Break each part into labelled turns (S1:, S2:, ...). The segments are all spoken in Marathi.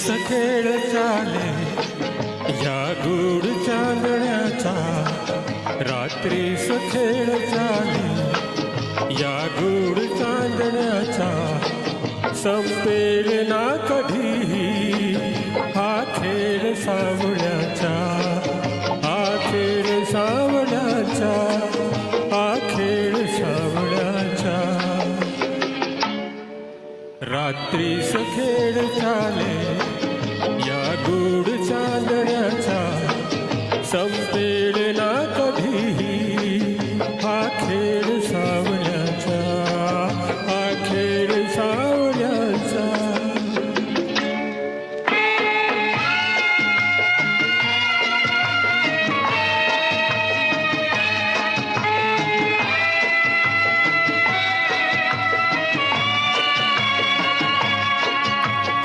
S1: खेळ चाले या गूढ चांदण्याचा, रात्रीस खेळ चाले या गूढ चांदण्याचा, संपेल ना कधीही हा खेळ सावळ्याचा, हा खेळ सावळ्याचा, हा खेळ सावळ्याचा. रात्रीस खेळ चाले या गूढ चांदण्याचा, संपेल ना कधीही हा खेळ सावळ्याचा, हा खेळ सावळ्याचा.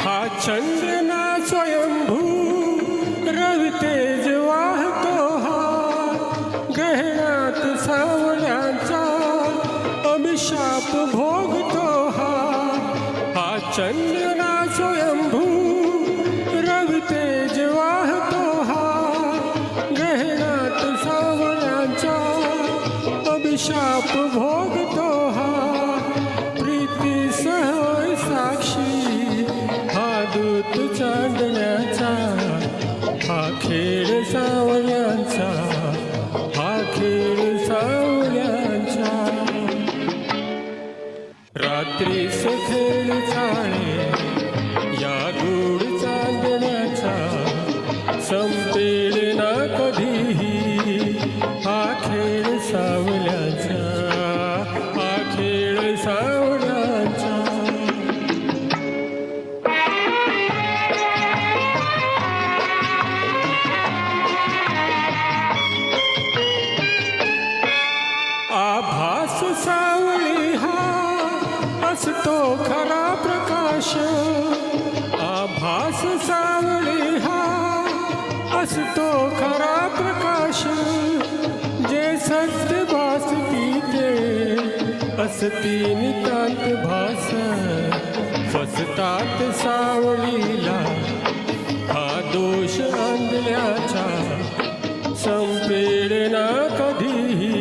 S1: हा चंद्र ना स्वयंभू रवितेज वाहतो, हा ग्रहणात सावळ्यांचा अभिशाप भोगतो. हा चंद्र ना स्वयंभू रवितेज वाहतो, हा ग्रहणात सावळ्यांचा अभिशाप भोगतो. हा प्रीती सहय साक्षी हा दूत चांदण्याचा, हा खेळ सावळ्यांचा, हा खेळ सावळ्यांचा. रात्रीस खेळ चाले या गूढ चांदण्याचा, संपेल ना कधीही हा खेळ सावळ्याचा, हा खेळ सावळ्याचा. आभास सावळी हा असतो खरा प्रकाश, आभास सावळी हा असतो खरा प्रकाश. जे सत्य भासती ते असती नितांत भास, फसतात सावळीला हा दोष अंधल्याचा, संपेल ना कधीही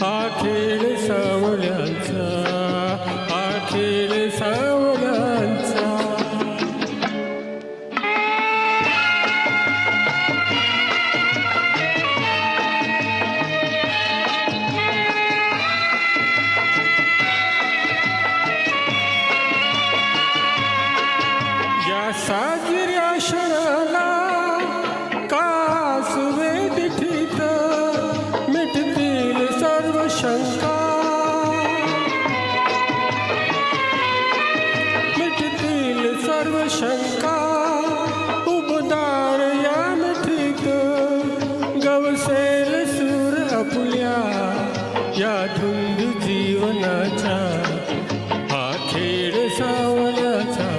S1: हा खेळ सावळ्यांचा, हा खेळ सावळ्यांचा. या साजऱ्या क्षणाला कास वेदिठीत मिटतील सर्व शंका, मिटतील सर्व शंका. उबदार या मिठीत गवसेल सूर आपुल्या या धुंद जीवनाचा, हा खेळ सावळ्याचा,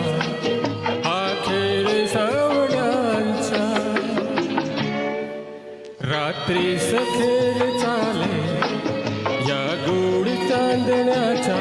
S1: हा खेळ सावळ्यांचा. रात्रीस खेळ चाले या गूढ चांदण्याचा,